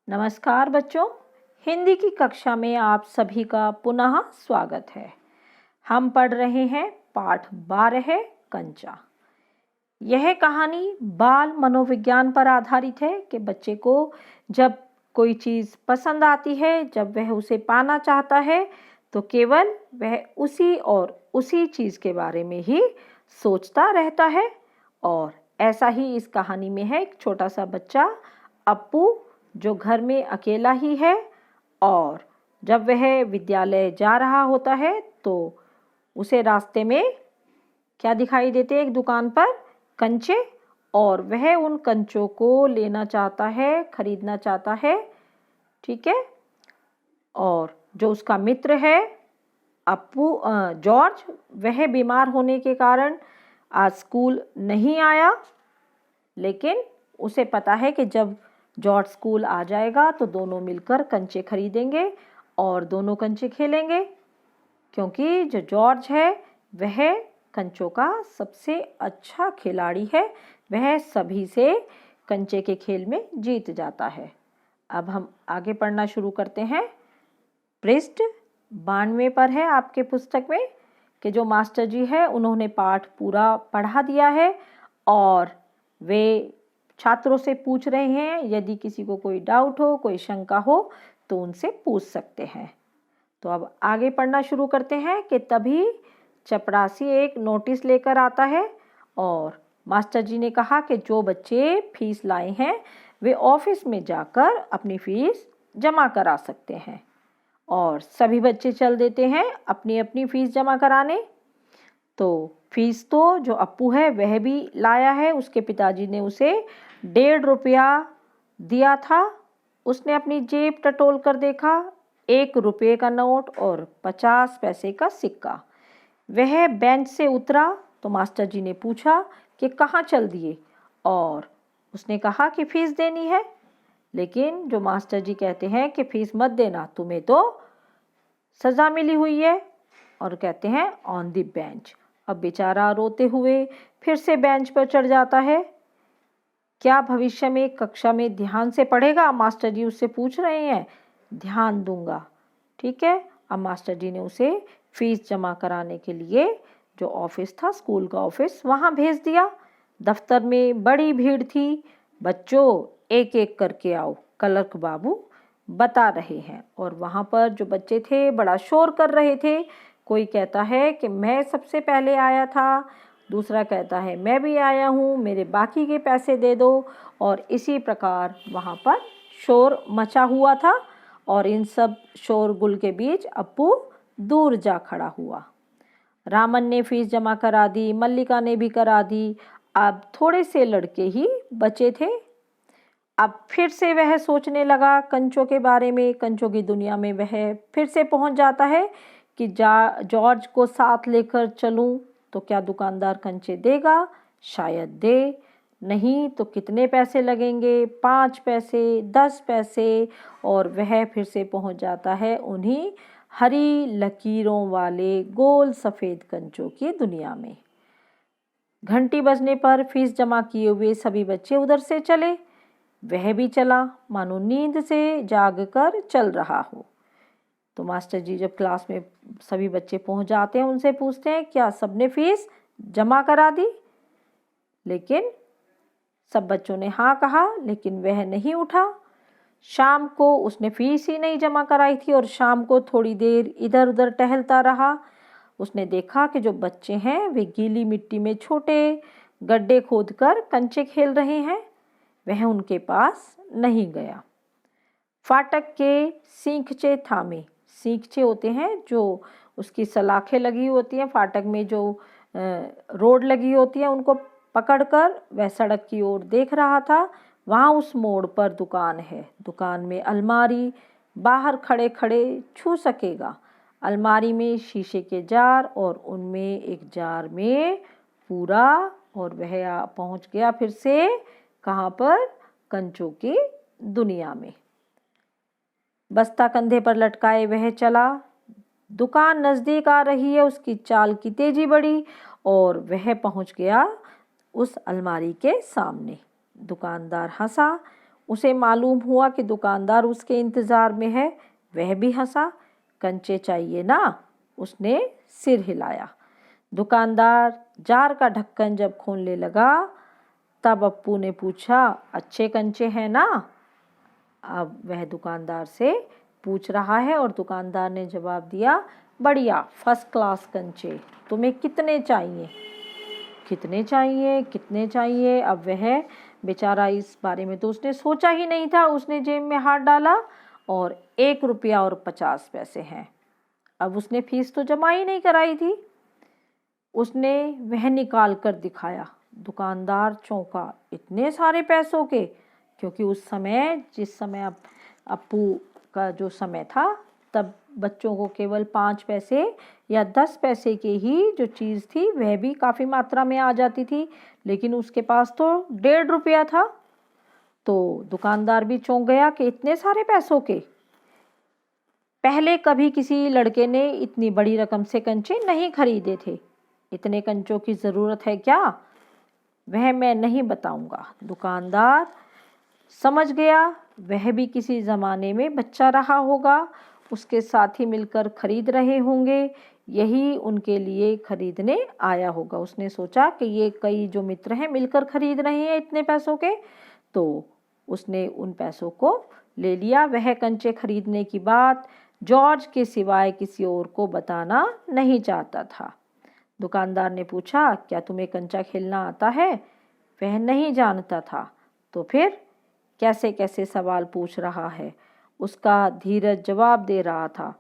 नमस्कार बच्चों, हिंदी की कक्षा में आप सभी का पुनः स्वागत है। हम पढ़ रहे हैं पाठ 12 कंचा। यह कहानी बाल मनोविज्ञान पर आधारित है कि बच्चे को जब कोई चीज़ पसंद आती है, जब वह उसे पाना चाहता है तो केवल वह उसी चीज़ के बारे में ही सोचता रहता है। और ऐसा ही इस कहानी में है। एक छोटा सा बच्चा अप्पू जो घर में अकेला ही है, और जब वह विद्यालय जा रहा होता है तो उसे रास्ते में क्या दिखाई देते हैं? एक दुकान पर कंचे, और वह उन कंचों को लेना चाहता है, खरीदना चाहता है। ठीक है। और जो उसका मित्र है जॉर्ज, वह बीमार होने के कारण आज स्कूल नहीं आया, लेकिन उसे पता है कि जब जॉर्ज स्कूल आ जाएगा तो दोनों मिलकर कंचे खरीदेंगे और दोनों कंचे खेलेंगे, क्योंकि जो जॉर्ज है वह कंचों का सबसे अच्छा खिलाड़ी है। वह सभी से कंचे के खेल में जीत जाता है। अब हम आगे पढ़ना शुरू करते हैं। पृष्ठ 92 पर है आपके पुस्तक में कि जो मास्टर जी है उन्होंने पाठ पूरा पढ़ा दिया है और वे छात्रों से पूछ रहे हैं। यदि किसी को कोई डाउट हो, कोई शंका हो तो उनसे पूछ सकते हैं। तो अब आगे पढ़ना शुरू करते हैं कि तभी चपरासी एक नोटिस लेकर आता है और मास्टर जी ने कहा कि जो बच्चे फीस लाए हैं वे ऑफिस में जाकर अपनी फीस जमा करा सकते हैं। और सभी बच्चे चल देते हैं अपनी अपनी फीस जमा कराने। तो फीस तो जो अप्पू है वह भी लाया है। उसके पिताजी ने उसे 1.5 रुपया दिया था। उसने अपनी जेब टटोल कर देखा, 1 रुपये का नोट और 50 पैसे का सिक्का। वह बेंच से उतरा तो मास्टर जी ने पूछा कि कहाँ चल दिए, और उसने कहा कि फीस देनी है। लेकिन जो मास्टर जी कहते हैं कि फीस मत देना, तुम्हें तो सजा मिली हुई है, और कहते हैं ऑन द बेंच। अब बेचारा रोते हुए फिर से बेंच पर चढ़ जाता है। क्या भविष्य में कक्षा में ध्यान से पढ़ेगा? मास्टर जी उससे पूछ रहे हैं। ध्यान दूंगा, ठीक है। अब मास्टर जी ने उसे फीस जमा कराने के लिए जो ऑफिस था, स्कूल का ऑफिस, वहां भेज दिया। दफ्तर में बड़ी भीड़ थी। बच्चों एक एक करके आओ, क्लर्क बाबू बता रहे हैं। और वहां पर जो बच्चे थे बड़ा शोर कर रहे थे। कोई कहता है कि मैं सबसे पहले आया था, दूसरा कहता है मैं भी आया हूँ, मेरे बाकी के पैसे दे दो। और इसी प्रकार वहाँ पर शोर मचा हुआ था। और इन सब शोरगुल के बीच अप्पू दूर जा खड़ा हुआ। रामन ने फीस जमा करा दी, मल्लिका ने भी करा दी। अब थोड़े से लड़के ही बचे थे। अब फिर से वह सोचने लगा कंचों के बारे में। कंचों की दुनिया में वह फिर से पहुंच जाता है कि जॉर्ज को साथ लेकर चलूं तो क्या दुकानदार कंचे देगा? शायद दे। नहीं तो कितने पैसे लगेंगे? 5 पैसे, 10 पैसे। और वह फिर से पहुंच जाता है उन्हीं हरी लकीरों वाले गोल सफ़ेद कंचों की दुनिया में। घंटी बजने पर फीस जमा किए हुए सभी बच्चे उधर से चले। वह भी चला, मानो नींद से जागकर चल रहा हो। तो मास्टर जी जब क्लास में सभी बच्चे पहुंच जाते हैं, उनसे पूछते हैं क्या सबने फीस जमा करा दी? लेकिन सब बच्चों ने हाँ कहा, लेकिन वह नहीं उठा। शाम को उसने फीस ही नहीं जमा कराई थी और शाम को थोड़ी देर इधर उधर टहलता रहा। उसने देखा कि जो बच्चे हैं वे गीली मिट्टी में छोटे गड्ढे खोदकर कंचे खेल रहे हैं। वह उनके पास नहीं गया। फाटक के सींखचे थामे, सींखचे होते हैं जो उसकी सलाखें लगी होती हैं, फाटक में जो रोड लगी होती है, उनको पकड़कर वह सड़क की ओर देख रहा था। वहाँ उस मोड़ पर दुकान है। दुकान में अलमारी, बाहर खड़े खड़े छू सकेगा। अलमारी में शीशे के जार और उनमें एक जार में पूरा। और वह पहुँच गया फिर से कहाँ पर? कंचों की दुनिया में। बस्ता कंधे पर लटकाए वह चला। दुकान नजदीक आ रही है, उसकी चाल की तेजी बढ़ी और वह पहुंच गया उस अलमारी के सामने। दुकानदार हंसा। उसे मालूम हुआ कि दुकानदार उसके इंतज़ार में है। वह भी हंसा। कंचे चाहिए ना? उसने सिर हिलाया। दुकानदार जार का ढक्कन जब खोलने लगा तब अप्पू ने पूछा, अच्छे कंचे हैं ना? अब वह दुकानदार से पूछ रहा है और दुकानदार ने जवाब दिया, बढ़िया, फर्स्ट क्लास कंचे। तुम्हें कितने चाहिए? कितने चाहिए, कितने चाहिए? अब वह बेचारा इस बारे में तो उसने सोचा ही नहीं था। उसने जेब में हाथ डाला और 1 रुपया और 50 पैसे हैं। अब उसने फीस तो जमा ही नहीं कराई थी। उसने वह निकाल कर दिखाया। दुकानदार चौंका, इतने सारे पैसों के? क्योंकि उस समय, जिस समय अप्पू का जो समय था, तब बच्चों को केवल 5 पैसे या 10 पैसे की ही जो चीज़ थी वह भी काफ़ी मात्रा में आ जाती थी, लेकिन उसके पास तो 1.5 रुपया था। तो दुकानदार भी चौंक गया कि इतने सारे पैसों के। पहले कभी किसी लड़के ने इतनी बड़ी रकम से कंचे नहीं खरीदे थे। इतने कंचों की ज़रूरत है क्या? वह मैं नहीं बताऊंगा। दुकानदार समझ गया वह भी किसी ज़माने में बच्चा रहा होगा, उसके साथी मिलकर खरीद रहे होंगे, यही उनके लिए खरीदने आया होगा। उसने सोचा कि ये कई जो मित्र हैं मिलकर खरीद रहे हैं इतने पैसों के, तो उसने उन पैसों को ले लिया। वह कंचे खरीदने की बात जॉर्ज के सिवाय किसी और को बताना नहीं चाहता था। दुकानदार ने पूछा, क्या तुम्हें कंचा खेलना आता है? वह नहीं जानता था। तो फिर कैसे कैसे सवाल पूछ रहा है। उसका धीरज जवाब दे रहा था।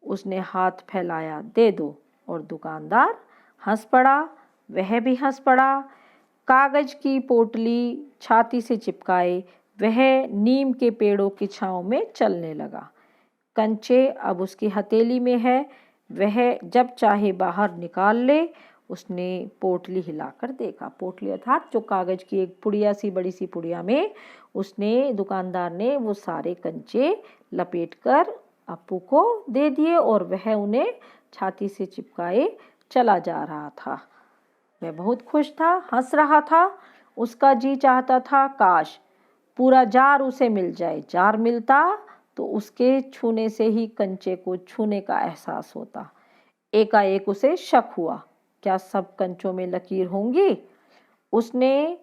उसने हाथ फैलाया, दे दो। और दुकानदार हंस पड़ा। वह भी हंस पड़ा। कागज की पोटली छाती से चिपकाए वह नीम के पेड़ों की छांव में चलने लगा। कंचे अब उसकी हथेली में है, वह जब चाहे बाहर निकाल ले। उसने पोटली हिलाकर देखा। पोटली अर्थात जो कागज की एक पुड़िया सी, बड़ी सी पुड़िया में उसने, दुकानदार ने वो सारे कंचे लपेटकर अप्पू को दे दिए और वह उन्हें छाती से चिपकाए चला जा रहा था। वह बहुत खुश था, हंस रहा था। उसका जी चाहता था काश पूरा जार उसे मिल जाए। जार मिलता तो उसके छूने से ही कंचे को छूने का एहसास होता। एकाएक उसे शक हुआ, क्या सब कंचों में लकीर होंगी? उसने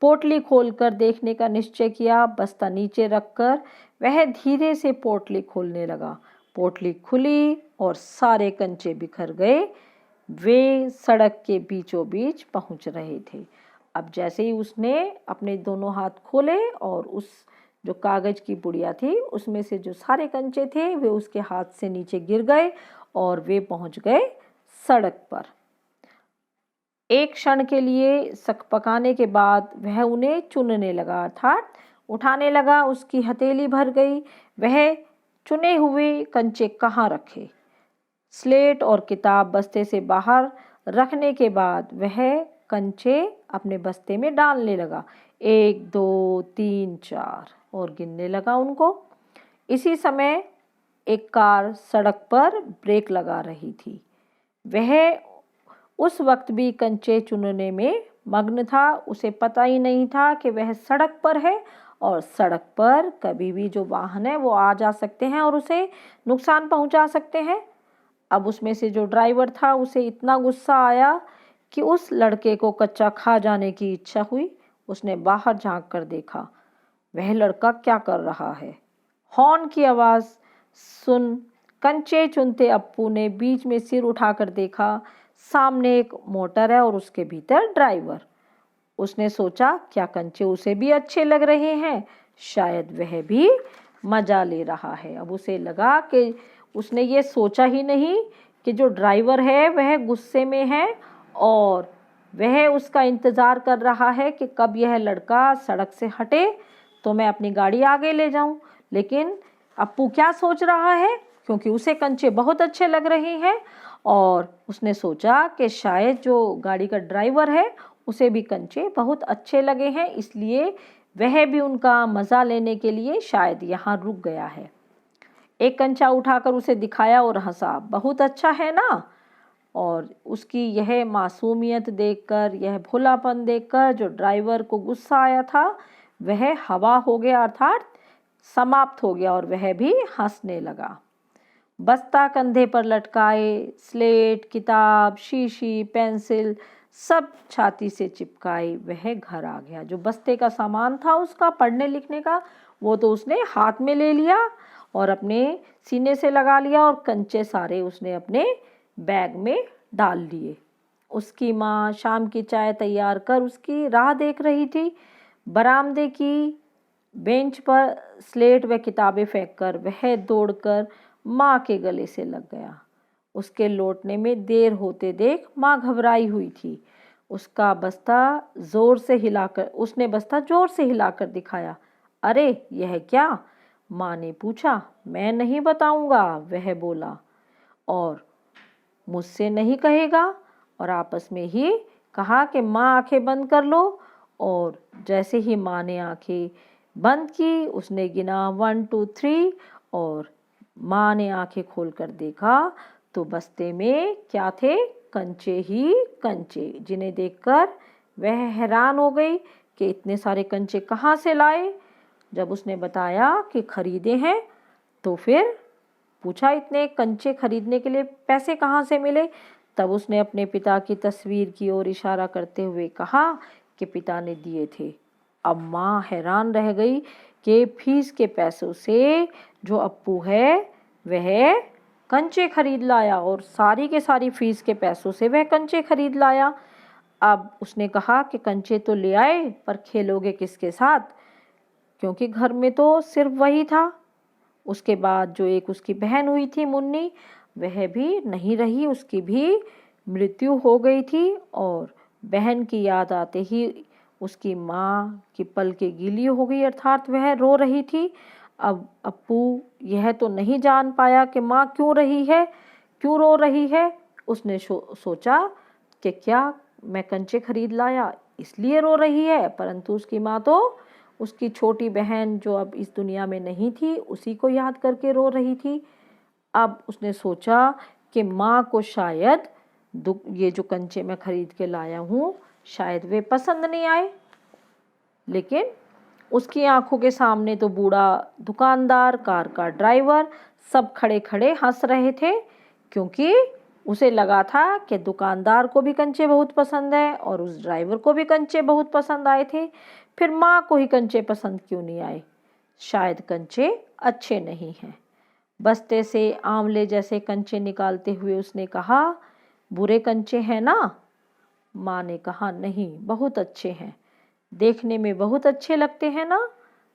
पोटली खोलकर देखने का निश्चय किया। बस्ता नीचे रखकर वह धीरे से पोटली खोलने लगा। पोटली खुली और सारे कंचे बिखर गए। वे सड़क के बीचों बीच पहुंच रहे थे। अब जैसे ही उसने अपने दोनों हाथ खोले और उस जो कागज की पुड़िया थी उसमें से जो सारे कंचे थे वे उसके हाथ से नीचे गिर गए और वे पहुंच गए सड़क पर। एक क्षण के लिए सकपकाने के बाद वह उन्हें चुनने लगा, अर्थात उठाने लगा। उसकी हथेली भर गई। वह चुने हुए कंचे कहाँ रखे? स्लेट और किताब बस्ते से बाहर रखने के बाद वह कंचे अपने बस्ते में डालने लगा। 1 2 3 4 और गिनने लगा उनको। इसी समय एक कार सड़क पर ब्रेक लगा रही थी। वह उस वक्त भी कंचे चुनने में मग्न था। उसे पता ही नहीं था कि वह सड़क पर है और सड़क पर कभी भी जो वाहन है वो आ जा सकते हैं और उसे नुकसान पहुंचा सकते हैं। अब उसमें से जो ड्राइवर था उसे इतना गुस्सा आया कि उस लड़के को कच्चा खा जाने की इच्छा हुई। उसने बाहर झांक कर देखा, वह लड़का क्या कर रहा है। हॉर्न की आवाज़ सुन कंचे चुनते अप्पू ने बीच में सिर उठाकर देखा। सामने एक मोटर है और उसके भीतर ड्राइवर। उसने सोचा, क्या कंचे उसे भी अच्छे लग रहे हैं? शायद वह भी मजा ले रहा है। अब उसे लगा कि उसने ये सोचा ही नहीं कि जो ड्राइवर है वह गुस्से में है और वह उसका इंतज़ार कर रहा है कि कब यह लड़का सड़क से हटे तो मैं अपनी गाड़ी आगे ले जाऊं। लेकिन अप्पू क्या सोच रहा है, क्योंकि उसे कंचे बहुत अच्छे लग रहे हैं और उसने सोचा कि शायद जो गाड़ी का ड्राइवर है उसे भी कंचे बहुत अच्छे लगे हैं, इसलिए वह भी उनका मज़ा लेने के लिए शायद यहाँ रुक गया है। एक कंचा उठाकर उसे दिखाया और हंसा, बहुत अच्छा है ना? और उसकी यह मासूमियत देखकर, यह भोलापन देखकर जो ड्राइवर को गुस्सा आया था वह हवा हो गया अर्थात समाप्त हो गया और वह भी हंसने लगा। बस्ता कंधे पर लटकाए, स्लेट, किताब, शीशी, पेंसिल सब छाती से चिपकाए वह घर आ गया। जो बस्ते का सामान था उसका पढ़ने लिखने का, वो तो उसने हाथ में ले लिया और अपने सीने से लगा लिया और कंचे सारे उसने अपने बैग में डाल लिए। उसकी माँ शाम की चाय तैयार कर उसकी राह देख रही थी। बरामदे की बेंच पर स्लेट व किताबें फेंककर वह दौड़कर माँ के गले से लग गया। उसके लौटने में देर होते देख माँ घबराई हुई थी। उसने बस्ता जोर से हिलाकर दिखाया। अरे यह क्या? माँ ने पूछा। मैं नहीं बताऊंगा, वह बोला, और मुझसे नहीं कहेगा। और आपस में ही कहा कि माँ आंखें बंद कर लो। और जैसे ही माँ ने आंखें बंद की उसने गिना 1 2 3 और माँ ने आंखें खोलकर देखा तो बस्ते में क्या थे? कंचे ही कंचे, जिन्हें देखकर वह हैरान हो गई कि इतने सारे कंचे कहाँ से लाए। जब उसने बताया कि खरीदे हैं तो फिर पूछा इतने कंचे खरीदने के लिए पैसे कहाँ से मिले। तब उसने अपने पिता की तस्वीर की ओर इशारा करते हुए कहा कि पिता ने दिए थे। अब माँ हैरान रह गई कि फीस के पैसों से जो अप्पू है वह कंचे खरीद लाया और सारी के सारी फीस के पैसों से वह कंचे खरीद लाया। अब उसने कहा कि कंचे तो ले आए पर खेलोगे किसके साथ, क्योंकि घर में तो सिर्फ वही था। उसके बाद जो एक उसकी बहन हुई थी मुन्नी, वह भी नहीं रही, उसकी भी मृत्यु हो गई थी। और बहन की याद आते ही उसकी माँ की पलकें गीली हो गई अर्थात वह रो रही थी। अब अप्पू यह तो नहीं जान पाया कि माँ क्यों रो रही है। उसने सोचा कि क्या मैं कंचे खरीद लाया इसलिए रो रही है, परंतु उसकी माँ तो उसकी छोटी बहन जो अब इस दुनिया में नहीं थी उसी को याद करके रो रही थी। अब उसने सोचा कि माँ को शायद ये जो कंचे मैं खरीद के लाया हूँ शायद वे पसंद नहीं आए। लेकिन उसकी आंखों के सामने तो बूढ़ा दुकानदार, कार का ड्राइवर सब खड़े खड़े हंस रहे थे, क्योंकि उसे लगा था कि दुकानदार को भी कंचे बहुत पसंद है और उस ड्राइवर को भी कंचे बहुत पसंद आए थे। फिर माँ को ही कंचे पसंद क्यों नहीं आए? शायद कंचे अच्छे नहीं हैं। बस्ते से आंवले जैसे कंचे निकालते हुए उसने कहा, बुरे कंचे हैं ना? माँ ने कहा, नहीं, बहुत अच्छे हैं। देखने में बहुत अच्छे लगते हैं ना?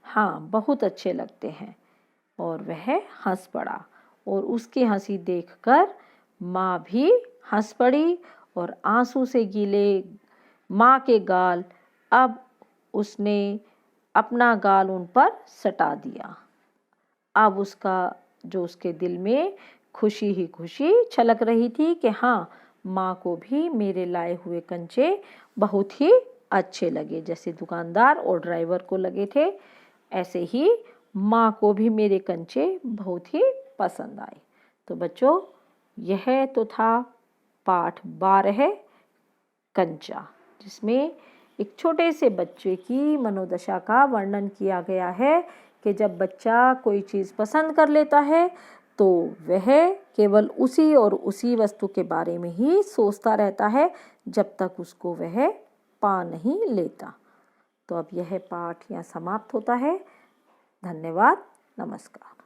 हाँ, बहुत अच्छे लगते हैं। और वह हंस पड़ा और उसकी हंसी देखकर माँ भी हंस पड़ी और आंसू से गीले माँ के गाल, अब उसने अपना गाल उन पर सटा दिया। अब उसके दिल में खुशी ही खुशी छलक रही थी कि हाँ, माँ को भी मेरे लाए हुए कंचे बहुत ही अच्छे लगे। जैसे दुकानदार और ड्राइवर को लगे थे, ऐसे ही माँ को भी मेरे कंचे बहुत ही पसंद आए। तो बच्चों, यह तो था पाठ 12 कंचा, जिसमें एक छोटे से बच्चे की मनोदशा का वर्णन किया गया है कि जब बच्चा कोई चीज़ पसंद कर लेता है तो वह केवल उसी और उसी वस्तु के बारे में ही सोचता रहता है जब तक उसको वह पा नहीं लेता। तो अब यह पाठ यहाँ समाप्त होता है। धन्यवाद। नमस्कार।